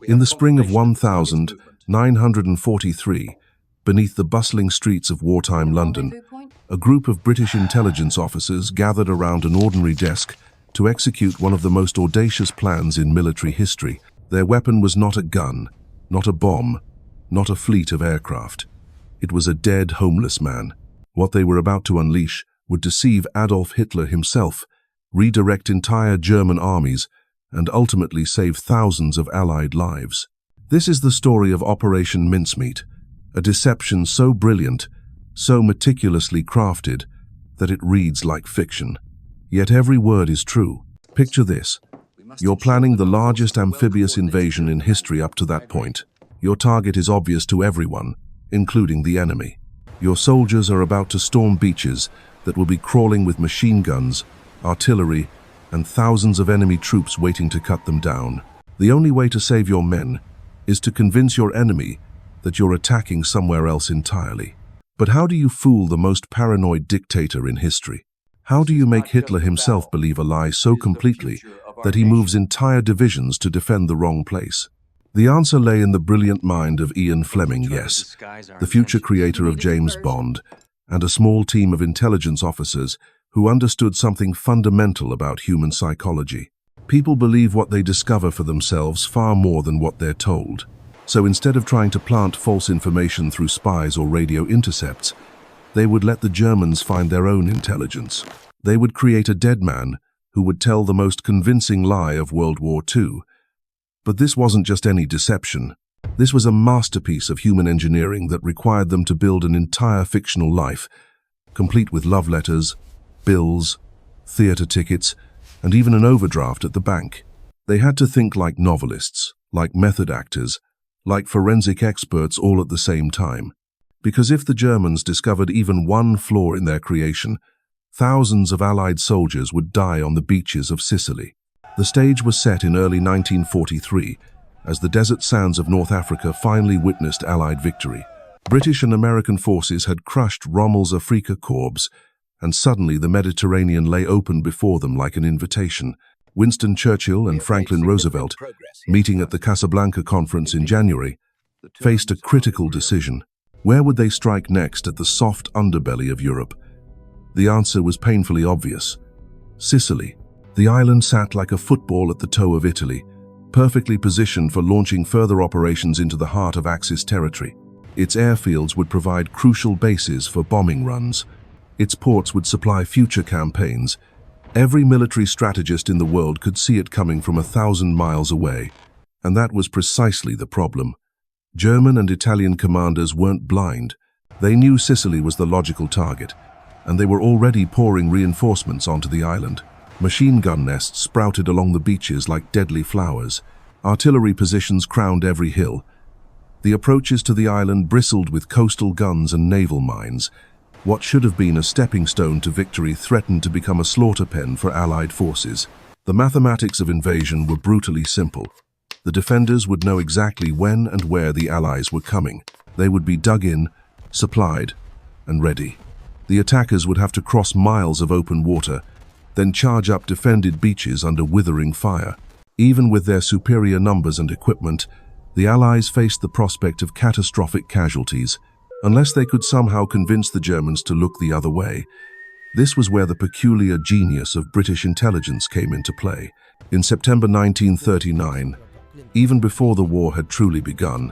In the spring of 1943, beneath the bustling streets of wartime London, a group of British intelligence officers gathered around an ordinary desk to execute one of the most audacious plans in military history. Their weapon was not a gun, not a bomb, not a fleet of aircraft. It was a dead, homeless man. What they were about to unleash would deceive Adolf Hitler himself, redirect entire German armies, and ultimately save thousands of Allied lives. This is the story of Operation Mincemeat, a deception so brilliant, so meticulously crafted, that it reads like fiction. Yet every word is true. Picture this. You're planning the largest amphibious invasion in history up to that point. Your target is obvious to everyone, including the enemy. Your soldiers are about to storm beaches that will be crawling with machine guns, artillery, and thousands of enemy troops waiting to cut them down. The only way to save your men is to convince your enemy that you're attacking somewhere else entirely. But how do you fool the most paranoid dictator in history? How do you make Hitler himself believe a lie so completely that he moves entire divisions to defend the wrong place? The answer lay in the brilliant mind of Ian Fleming, yes, the future creator of James Bond, and a small team of intelligence officers who understood something fundamental about human psychology. People believe what they discover for themselves far more than what they're told. So instead of trying to plant false information through spies or radio intercepts, they would let the Germans find their own intelligence. They would create a dead man who would tell the most convincing lie of World War II. But this wasn't just any deception. This was a masterpiece of human engineering that required them to build an entire fictional life, complete with love letters, bills, theater tickets, and even an overdraft at the bank. They had to think like novelists, like method actors, like forensic experts all at the same time. Because if the Germans discovered even one flaw in their creation, thousands of Allied soldiers would die on the beaches of Sicily. The stage was set in early 1943, as the desert sands of North Africa finally witnessed Allied victory. British and American forces had crushed Rommel's Afrika Korps, and suddenly the Mediterranean lay open before them like an invitation. Winston Churchill and Franklin Roosevelt, meeting at the Casablanca Conference in January, faced a critical decision. Where would they strike next at the soft underbelly of Europe? The answer was painfully obvious. Sicily. The island sat like a football at the toe of Italy, perfectly positioned for launching further operations into the heart of Axis territory. Its airfields would provide crucial bases for bombing runs. Its ports would supply future campaigns. Every military strategist in the world could see it coming from 1,000 miles away. And that was precisely the problem. German and Italian commanders weren't blind. They knew Sicily was the logical target, and they were already pouring reinforcements onto the island. Machine gun nests sprouted along the beaches like deadly flowers. Artillery positions crowned every hill. The approaches to the island bristled with coastal guns and naval mines. What should have been a stepping stone to victory threatened to become a slaughter pen for Allied forces. The mathematics of invasion were brutally simple. The defenders would know exactly when and where the Allies were coming. They would be dug in, supplied, and ready. The attackers would have to cross miles of open water, then charge up defended beaches under withering fire. Even with their superior numbers and equipment, the Allies faced the prospect of catastrophic casualties, unless they could somehow convince the Germans to look the other way. This was where the peculiar genius of British intelligence came into play. In September 1939, even before the war had truly begun,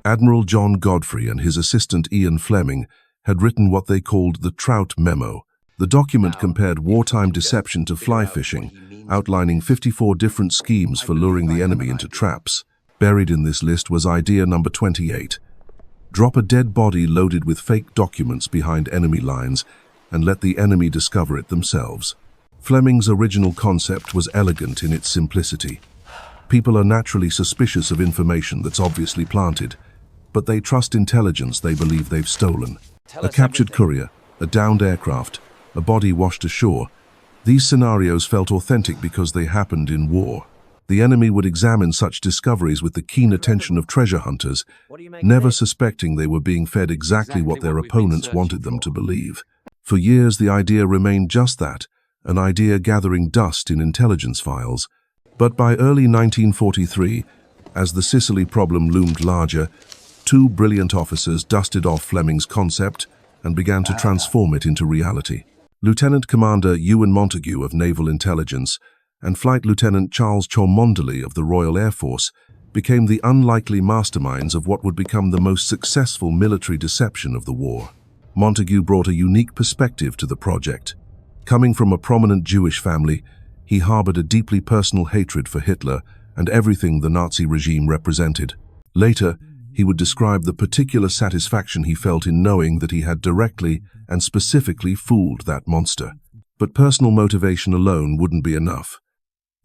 Admiral John Godfrey and his assistant Ian Fleming had written what they called the Trout Memo. The document compared wartime deception to fly fishing, outlining 54 different schemes for luring the enemy into traps. Buried in this list was idea number 28. Drop a dead body loaded with fake documents behind enemy lines and let the enemy discover it themselves. Fleming's original concept was elegant in its simplicity. People are naturally suspicious of information that's obviously planted, but they trust intelligence they believe they've stolen. A captured courier, a downed aircraft, a body washed ashore. These scenarios felt authentic because they happened in war. The enemy would examine such discoveries with the keen attention of treasure hunters, never suspecting they were being fed exactly what their opponents wanted them to believe. For years, the idea remained just that, an idea gathering dust in intelligence files. But by early 1943, As the Sicily problem loomed larger, two brilliant officers dusted off Fleming's concept and began to transform it into reality. Lieutenant Commander Ewan Montagu of Naval Intelligence and Flight Lieutenant Charles Cholmondeley of the Royal Air Force became the unlikely masterminds of what would become the most successful military deception of the war. Montagu brought a unique perspective to the project. Coming from a prominent Jewish family, he harbored a deeply personal hatred for Hitler and everything the Nazi regime represented. Later, he would describe the particular satisfaction he felt in knowing that he had directly and specifically fooled that monster. But personal motivation alone wouldn't be enough.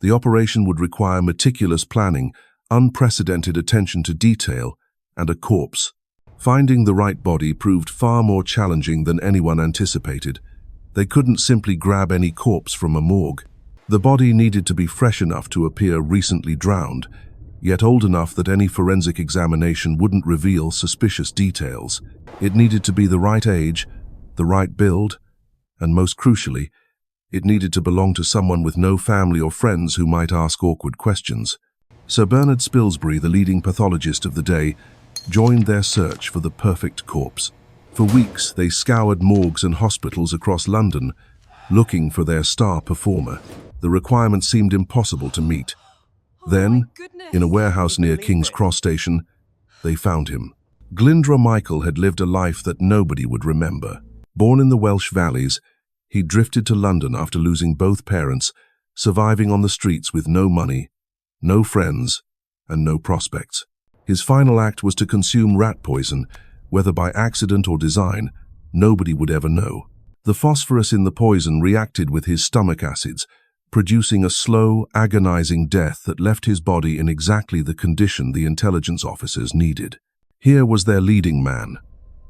The operation would require meticulous planning, unprecedented attention to detail, and a corpse. Finding the right body proved far more challenging than anyone anticipated. They couldn't simply grab any corpse from a morgue. The body needed to be fresh enough to appear recently drowned, yet old enough that any forensic examination wouldn't reveal suspicious details. It needed to be the right age, the right build, and most crucially, it needed to belong to someone with no family or friends who might ask awkward questions. Sir Bernard Spilsbury, the leading pathologist of the day, joined their search for the perfect corpse. For weeks, they scoured morgues and hospitals across London, looking for their star performer. The requirement seemed impossible to meet. Then, in a warehouse near King's Cross Station, they found him. Glyndwr Michael had lived a life that nobody would remember. Born in the Welsh valleys, he drifted to London after losing both parents, surviving on the streets with no money, no friends, and no prospects. His final act was to consume rat poison, whether by accident or design, nobody would ever know. The phosphorus in the poison reacted with his stomach acids, producing a slow, agonizing death that left his body in exactly the condition the intelligence officers needed. Here was their leading man,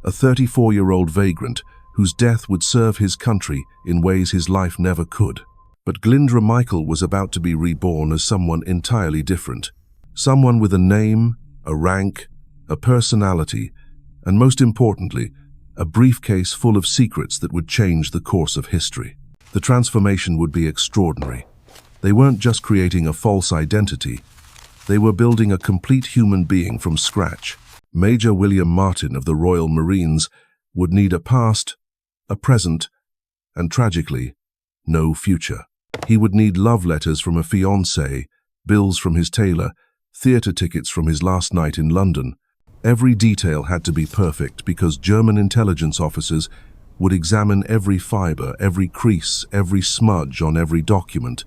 a 34-year-old vagrant whose death would serve his country in ways his life never could. But Glyndwr Michael was about to be reborn as someone entirely different. Someone with a name, a rank, a personality, and most importantly, a briefcase full of secrets that would change the course of history. The transformation would be extraordinary. They weren't just creating a false identity, they were building a complete human being from scratch. Major William Martin of the Royal Marines would need a past, a present, and tragically, no future. He would need love letters from a fiancée, bills from his tailor, theatre tickets from his last night in London. Every detail had to be perfect because German intelligence officers would examine every fibre, every crease, every smudge on every document.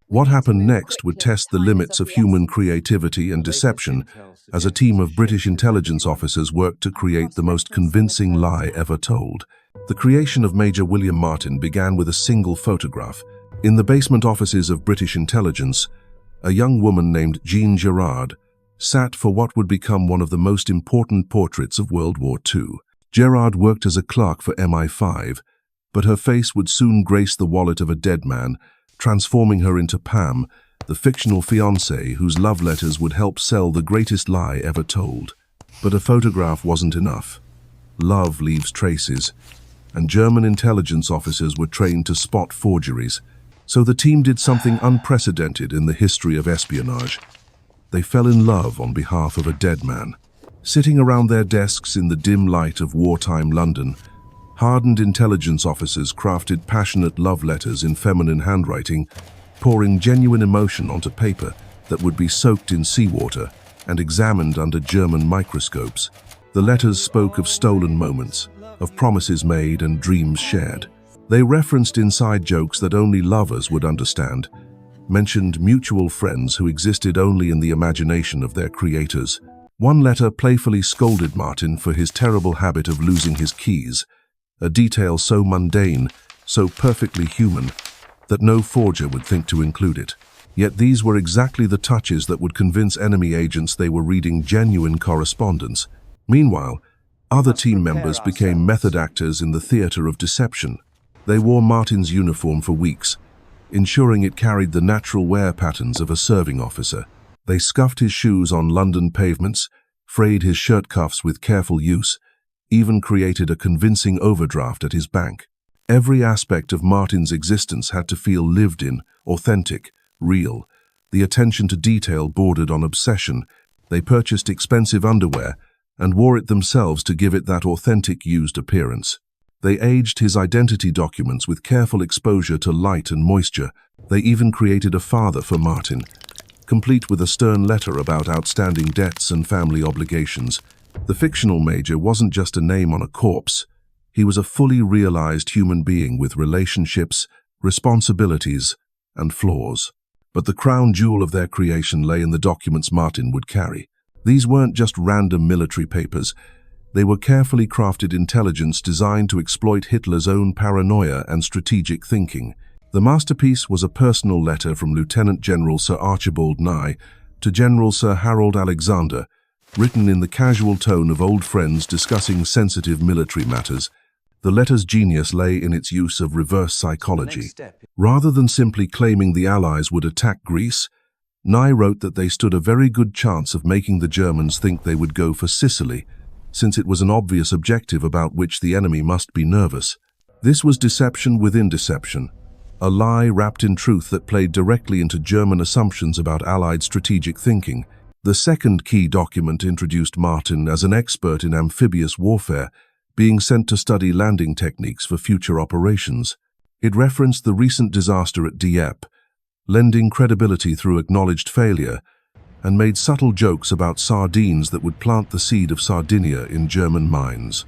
What happened next would test the limits of human creativity and deception as a team of British intelligence officers worked to create the most convincing lie ever told. The creation of Major William Martin began with a single photograph. In the basement offices of British intelligence, a young woman named Jean Gerard sat for what would become one of the most important portraits of World War II. Gerard worked as a clerk for MI5, but her face would soon grace the wallet of a dead man, transforming her into Pam, the fictional fiancée whose love letters would help sell the greatest lie ever told. But a photograph wasn't enough. Love leaves traces, and German intelligence officers were trained to spot forgeries. So the team did something unprecedented in the history of espionage. They fell in love on behalf of a dead man. Sitting around their desks in the dim light of wartime London, hardened intelligence officers crafted passionate love letters in feminine handwriting, pouring genuine emotion onto paper that would be soaked in seawater and examined under German microscopes. The letters spoke of stolen moments, of promises made and dreams shared. They referenced inside jokes that only lovers would understand, mentioned mutual friends who existed only in the imagination of their creators. One letter playfully scolded Martin for his terrible habit of losing his keys, a detail so mundane, so perfectly human, that no forger would think to include it. Yet these were exactly the touches that would convince enemy agents they were reading genuine correspondence. Meanwhile, other team members became method actors in the theatre of deception. They wore Martin's uniform for weeks, ensuring it carried the natural wear patterns of a serving officer. They scuffed his shoes on London pavements, frayed his shirt cuffs with careful use, even created a convincing overdraft at his bank. Every aspect of Martin's existence had to feel lived in, authentic, real. The attention to detail bordered on obsession, They purchased expensive underwear and wore it themselves to give it that authentic used appearance. They aged his identity documents with careful exposure to light and moisture. They even created a father for Martin, complete with a stern letter about outstanding debts and family obligations. The fictional major wasn't just a name on a corpse. He was a fully realized human being with relationships, responsibilities, and flaws. But the crown jewel of their creation lay in the documents Martin would carry. These weren't just random military papers. They were carefully crafted intelligence designed to exploit Hitler's own paranoia and strategic thinking. The masterpiece was a personal letter from Lieutenant General Sir Archibald Nye to General Sir Harold Alexander, written in the casual tone of old friends discussing sensitive military matters. The letter's genius lay in its use of reverse psychology. Rather than simply claiming the Allies would attack Greece, Nye wrote that they stood a very good chance of making the Germans think they would go for Sicily, since it was an obvious objective about which the enemy must be nervous. This was deception within deception, a lie wrapped in truth that played directly into German assumptions about Allied strategic thinking. The second key document introduced Martin as an expert in amphibious warfare, being sent to study landing techniques for future operations. It referenced the recent disaster at Dieppe, lending credibility through acknowledged failure, and made subtle jokes about sardines that would plant the seed of Sardinia in German minds.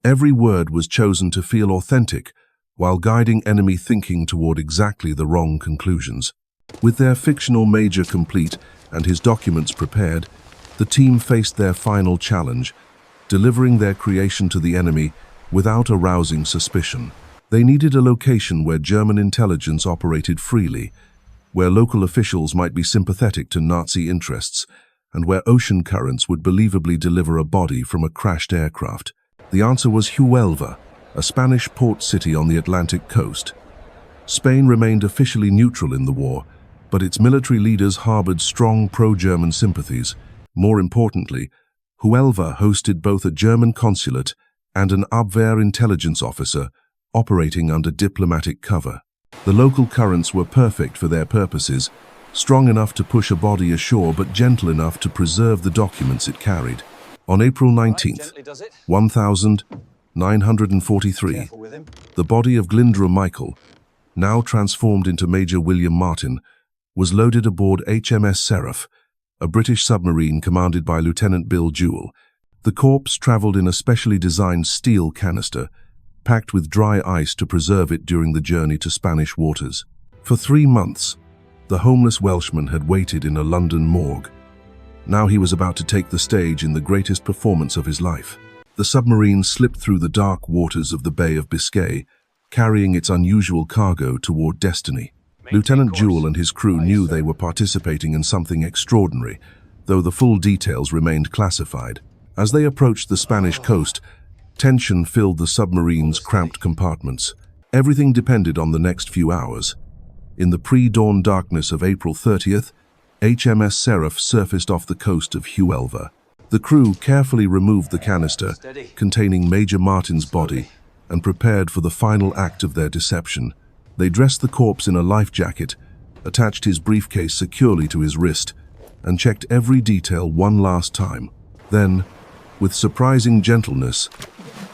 Every word was chosen to feel authentic, while guiding enemy thinking toward exactly the wrong conclusions. With their fictional major complete and his documents prepared, the team faced their final challenge, delivering their creation to the enemy without arousing suspicion. They needed a location where German intelligence operated freely, where local officials might be sympathetic to Nazi interests, and where ocean currents would believably deliver a body from a crashed aircraft. The answer was Huelva, a Spanish port city on the Atlantic coast. Spain remained officially neutral in the war, but its military leaders harbored strong pro-German sympathies. More importantly, Huelva hosted both a German consulate and an Abwehr intelligence officer operating under diplomatic cover. The local currents were perfect for their purposes, strong enough to push a body ashore but gentle enough to preserve the documents it carried. On April 19th, 1943, the body of Glyndwr Michael, now transformed into Major William Martin, was loaded aboard HMS Seraph, a British submarine commanded by Lieutenant Bill Jewell. The corpse traveled in a specially designed steel canister, packed with dry ice to preserve it during the journey to Spanish waters. For 3 months, the homeless Welshman had waited in a London morgue. Now he was about to take the stage in the greatest performance of his life. The submarine slipped through the dark waters of the Bay of Biscay, carrying its unusual cargo toward destiny. Lieutenant Jewell and his crew knew they were participating in something extraordinary, though the full details remained classified. As they approached the Spanish coast, tension filled the submarine's cramped compartments. Everything depended on the next few hours. In the pre-dawn darkness of April 30th, HMS Seraph surfaced off the coast of Huelva. The crew carefully removed the canister containing Major Martin's body and prepared for the final act of their deception. They dressed the corpse in a life jacket, attached his briefcase securely to his wrist, and checked every detail one last time. Then, with surprising gentleness,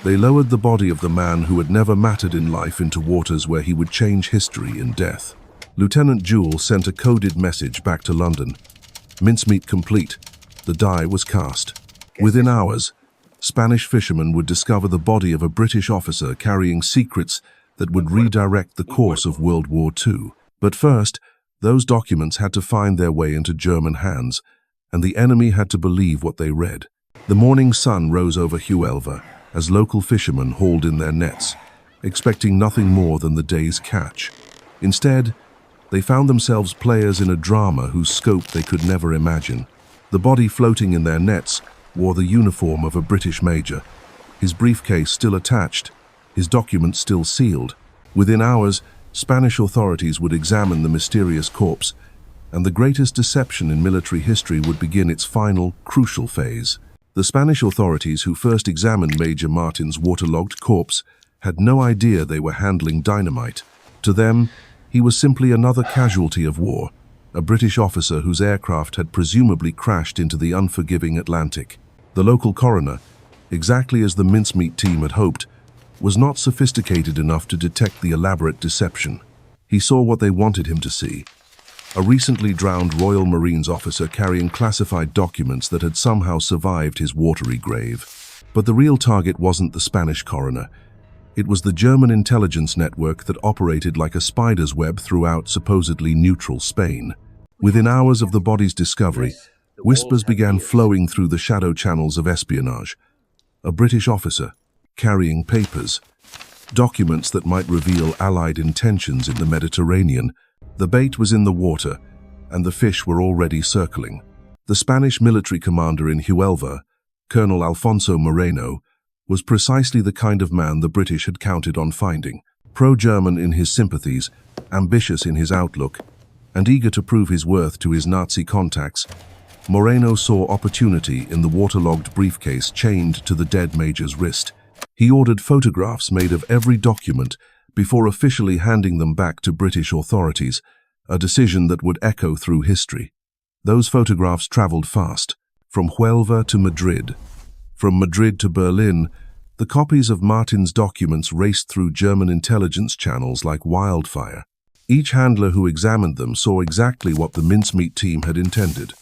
they lowered the body of the man who had never mattered in life into waters where he would change history in death. Lieutenant Jewell sent a coded message back to London. Mincemeat complete. The die was cast. Within hours, Spanish fishermen would discover the body of a British officer carrying secrets that would redirect the course of World War II. But first, those documents had to find their way into German hands, and the enemy had to believe what they read. The morning sun rose over Huelva as local fishermen hauled in their nets, expecting nothing more than the day's catch. Instead, they found themselves players in a drama whose scope they could never imagine. The body floating in their nets wore the uniform of a British major, his briefcase still attached, his documents still sealed. Within hours, Spanish authorities would examine the mysterious corpse, and the greatest deception in military history would begin its final, crucial phase. The Spanish authorities who first examined Major Martin's waterlogged corpse had no idea they were handling dynamite. To them, he was simply another casualty of war, a British officer whose aircraft had presumably crashed into the unforgiving Atlantic. The local coroner, exactly as the mincemeat team had hoped, was not sophisticated enough to detect the elaborate deception. He saw what they wanted him to see: a recently drowned Royal Marines officer carrying classified documents that had somehow survived his watery grave. But the real target wasn't the Spanish coroner. It was the German intelligence network that operated like a spider's web throughout supposedly neutral Spain. Within hours of the body's discovery, whispers began flowing through the shadow channels of espionage. A British officer, carrying papers, documents that might reveal Allied intentions in the Mediterranean. The bait was in the water, and the fish were already circling. The Spanish military commander in Huelva, Colonel Alfonso Moreno, was precisely the kind of man the British had counted on finding. Pro-German in his sympathies, ambitious in his outlook, and eager to prove his worth to his Nazi contacts, Moreno saw opportunity in the waterlogged briefcase chained to the dead major's wrist. He ordered photographs made of every document before officially handing them back to British authorities, a decision that would echo through history. Those photographs traveled fast, from Huelva to Madrid. From Madrid to Berlin, the copies of Martin's documents raced through German intelligence channels like wildfire. Each handler who examined them saw exactly what the mincemeat team had intended.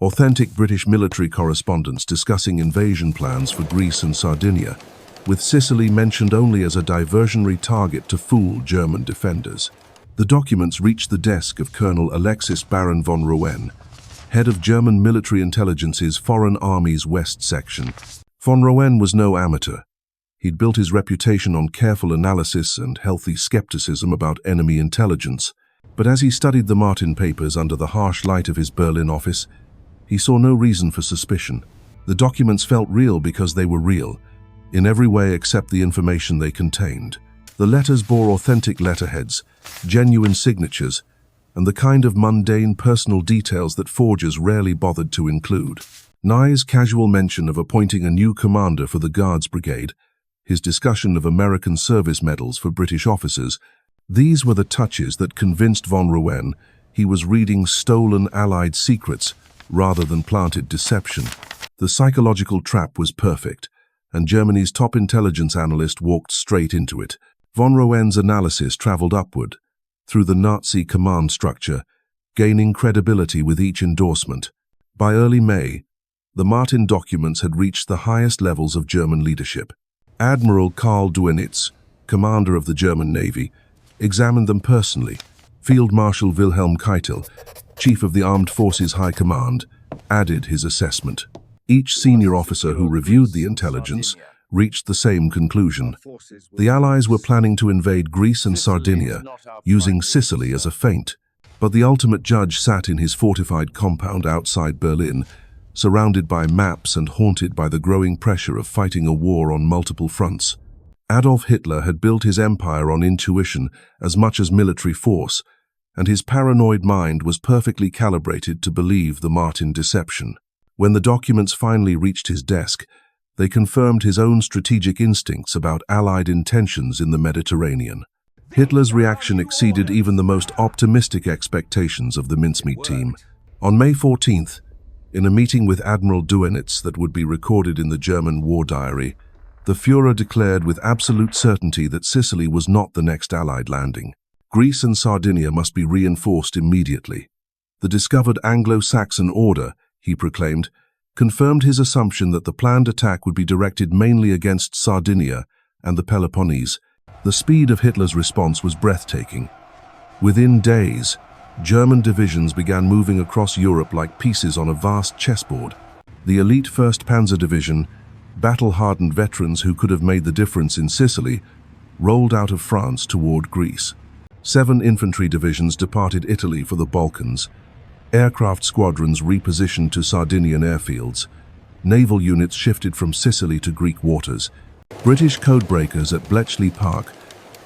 Authentic British military correspondence discussing invasion plans for Greece and Sardinia, with Sicily mentioned only as a diversionary target to fool German defenders. The documents reached the desk of Colonel Alexis Baron von Roenne, head of German military intelligence's Foreign Armies West Section. Von Roenne was no amateur. He'd built his reputation on careful analysis and healthy skepticism about enemy intelligence. But as he studied the Martin papers under the harsh light of his Berlin office, he saw no reason for suspicion. The documents felt real because they were real, in every way except the information they contained. The letters bore authentic letterheads, genuine signatures, and the kind of mundane personal details that forgers rarely bothered to include. Nye's casual mention of appointing a new commander for the Guards Brigade, his discussion of American service medals for British officers, these were the touches that convinced von Roenne he was reading stolen Allied secrets rather than planted deception. The psychological trap was perfect, and Germany's top intelligence analyst walked straight into it. Von Roenne's analysis traveled upward, through the Nazi command structure, gaining credibility with each endorsement. By early May, the Martin documents had reached the highest levels of German leadership. Admiral Karl Dönitz, commander of the German Navy, examined them personally. Field Marshal Wilhelm Keitel, chief of the Armed Forces High Command, added his assessment. Each senior officer who reviewed the intelligence reached the same conclusion. The Allies were planning to invade Greece and Sardinia, using Sicily as a feint. But the ultimate judge sat in his fortified compound outside Berlin, surrounded by maps and haunted by the growing pressure of fighting a war on multiple fronts. Adolf Hitler had built his empire on intuition as much as military force, and his paranoid mind was perfectly calibrated to believe the Martin deception. When the documents finally reached his desk, they confirmed his own strategic instincts about Allied intentions in the Mediterranean. Hitler's reaction exceeded even the most optimistic expectations of the mincemeat team. On May 14th, in a meeting with Admiral Dönitz that would be recorded in the German war diary, the Führer declared with absolute certainty that Sicily was not the next Allied landing. Greece and Sardinia must be reinforced immediately. The discovered Anglo-Saxon order, he proclaimed, confirmed his assumption that the planned attack would be directed mainly against Sardinia and the Peloponnese. The speed of Hitler's response was breathtaking. Within days, German divisions began moving across Europe like pieces on a vast chessboard. The elite 1st Panzer Division, battle-hardened veterans who could have made the difference in Sicily, rolled out of France toward Greece. 7 infantry divisions departed Italy for the Balkans. Aircraft squadrons repositioned to Sardinian airfields. Naval units shifted from Sicily to Greek waters. British codebreakers at Bletchley Park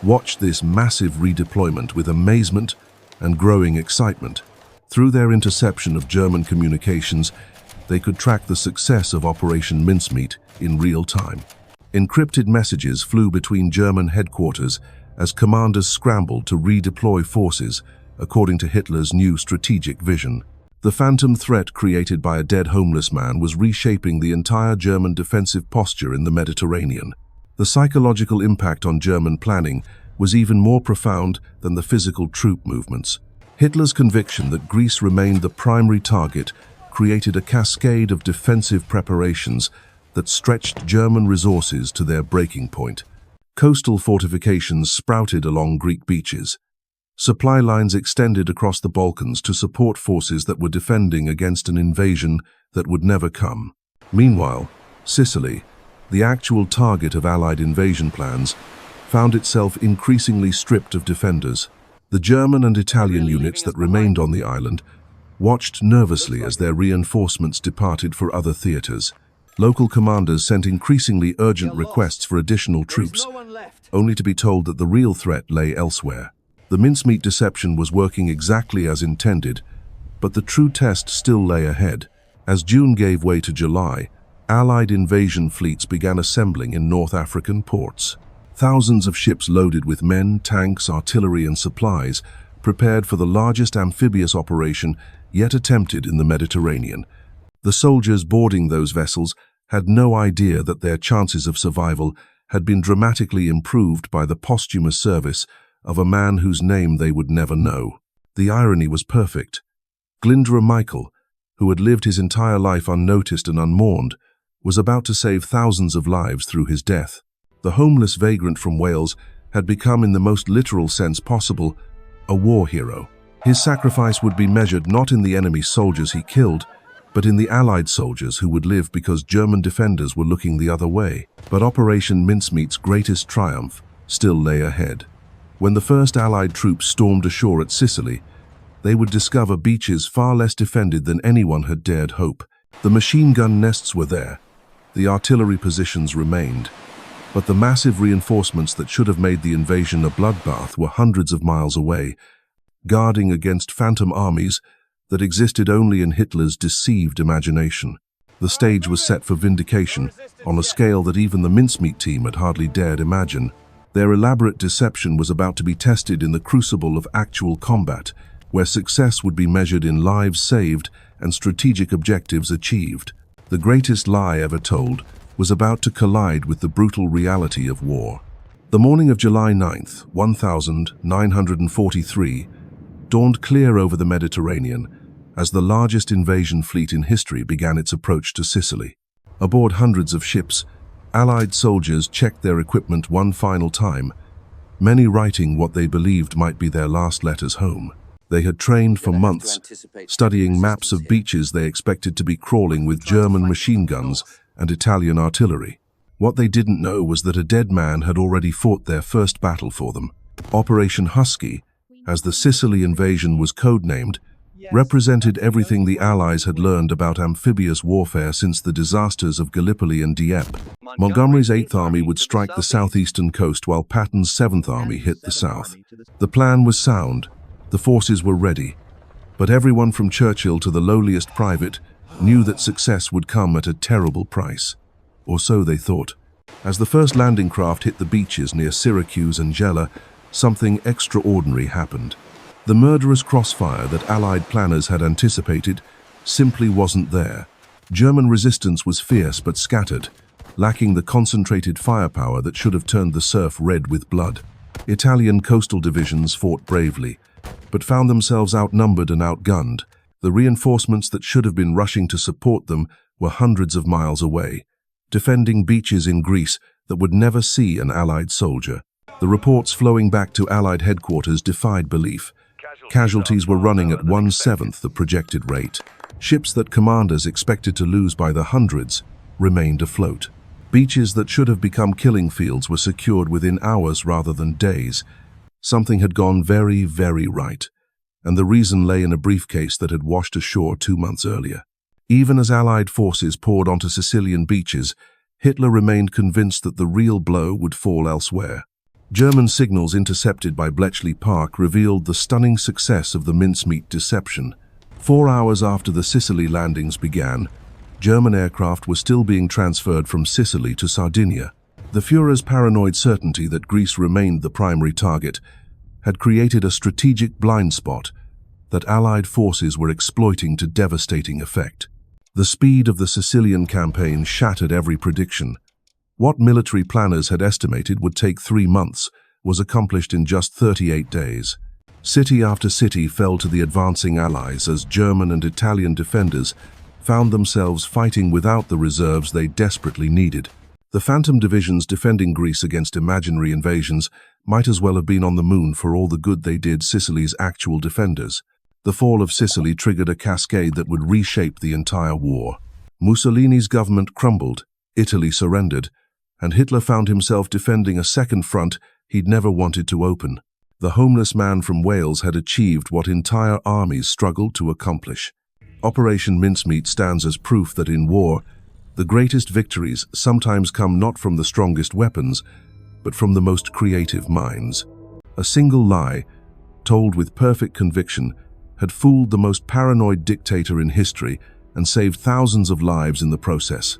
watched this massive redeployment with amazement and growing excitement. Through their interception of German communications, they could track the success of Operation Mincemeat in real time. Encrypted messages flew between German headquarters as commanders scrambled to redeploy forces, according to Hitler's new strategic vision. The phantom threat created by a dead homeless man was reshaping the entire German defensive posture in the Mediterranean. The psychological impact on German planning was even more profound than the physical troop movements. Hitler's conviction that Greece remained the primary target created a cascade of defensive preparations that stretched German resources to their breaking point. Coastal fortifications sprouted along Greek beaches. Supply lines extended across the Balkans to support forces that were defending against an invasion that would never come. Meanwhile, Sicily, the actual target of Allied invasion plans, found itself increasingly stripped of defenders. The German and Italian units that remained on the island watched nervously as their reinforcements departed for other theaters. Local commanders sent increasingly urgent requests for additional troops, only to be told that the real threat lay elsewhere. The mincemeat deception was working exactly as intended, but the true test still lay ahead. As June gave way to July, Allied invasion fleets began assembling in North African ports. Thousands of ships loaded with men, tanks, artillery, and supplies prepared for the largest amphibious operation yet attempted in the Mediterranean. The soldiers boarding those vessels had no idea that their chances of survival had been dramatically improved by the posthumous service of a man whose name they would never know. The irony was perfect. Glyndwr Michael, who had lived his entire life unnoticed and unmourned, was about to save thousands of lives through his death. The homeless vagrant from Wales had become, in the most literal sense possible, a war hero. His sacrifice would be measured not in the enemy soldiers he killed, but in the Allied soldiers who would live because German defenders were looking the other way. But Operation Mincemeat's greatest triumph still lay ahead. When the first Allied troops stormed ashore at Sicily, they would discover beaches far less defended than anyone had dared hope. The machine gun nests were there, the artillery positions remained, but the massive reinforcements that should have made the invasion a bloodbath were hundreds of miles away, guarding against phantom armies that existed only in Hitler's deceived imagination. The stage was set for vindication on a scale that even the mincemeat team had hardly dared imagine. Their elaborate deception was about to be tested in the crucible of actual combat, where success would be measured in lives saved and strategic objectives achieved. The greatest lie ever told was about to collide with the brutal reality of war. The morning of July 9th, 1943, dawned clear over the Mediterranean as the largest invasion fleet in history began its approach to Sicily. Aboard hundreds of ships, Allied soldiers checked their equipment one final time, many writing what they believed might be their last letters home. They had trained for months, studying maps of beaches they expected to be crawling with German machine guns and Italian artillery. What they didn't know was that a dead man had already fought their first battle for them. Operation Husky, as the Sicily invasion was codenamed, represented everything the Allies had learned about amphibious warfare since the disasters of Gallipoli and Dieppe. Montgomery's 8th Army would strike the southeastern coast while Patton's 7th Army hit the south. The plan was sound, the forces were ready, but everyone from Churchill to the lowliest private knew that success would come at a terrible price. Or so they thought. As the first landing craft hit the beaches near Syracuse and Gela, something extraordinary happened. The murderous crossfire that Allied planners had anticipated simply wasn't there. German resistance was fierce but scattered, lacking the concentrated firepower that should have turned the surf red with blood. Italian coastal divisions fought bravely, but found themselves outnumbered and outgunned. The reinforcements that should have been rushing to support them were hundreds of miles away, defending beaches in Greece that would never see an Allied soldier. The reports flowing back to Allied headquarters defied belief. Casualties were running at 1/7 the projected rate. Ships that commanders expected to lose by the hundreds remained afloat. Beaches that should have become killing fields were secured within hours rather than days. Something had gone very, very right, and the reason lay in a briefcase that had washed ashore 2 months earlier. Even as Allied forces poured onto Sicilian beaches, Hitler remained convinced that the real blow would fall elsewhere. German signals intercepted by Bletchley Park revealed the stunning success of the mincemeat deception. 4 hours after the Sicily landings began, German aircraft were still being transferred from Sicily to Sardinia. The Führer's paranoid certainty that Greece remained the primary target had created a strategic blind spot that Allied forces were exploiting to devastating effect. The speed of the Sicilian campaign shattered every prediction. What military planners had estimated would take 3 months was accomplished in just 38 days. City after city fell to the advancing Allies as German and Italian defenders found themselves fighting without the reserves they desperately needed. The Phantom divisions defending Greece against imaginary invasions might as well have been on the moon for all the good they did Sicily's actual defenders. The fall of Sicily triggered a cascade that would reshape the entire war. Mussolini's government crumbled, Italy surrendered, and Hitler found himself defending a second front he'd never wanted to open. The homeless man from Wales had achieved what entire armies struggled to accomplish. Operation Mincemeat stands as proof that in war, the greatest victories sometimes come not from the strongest weapons, but from the most creative minds. A single lie, told with perfect conviction, had fooled the most paranoid dictator in history and saved thousands of lives in the process.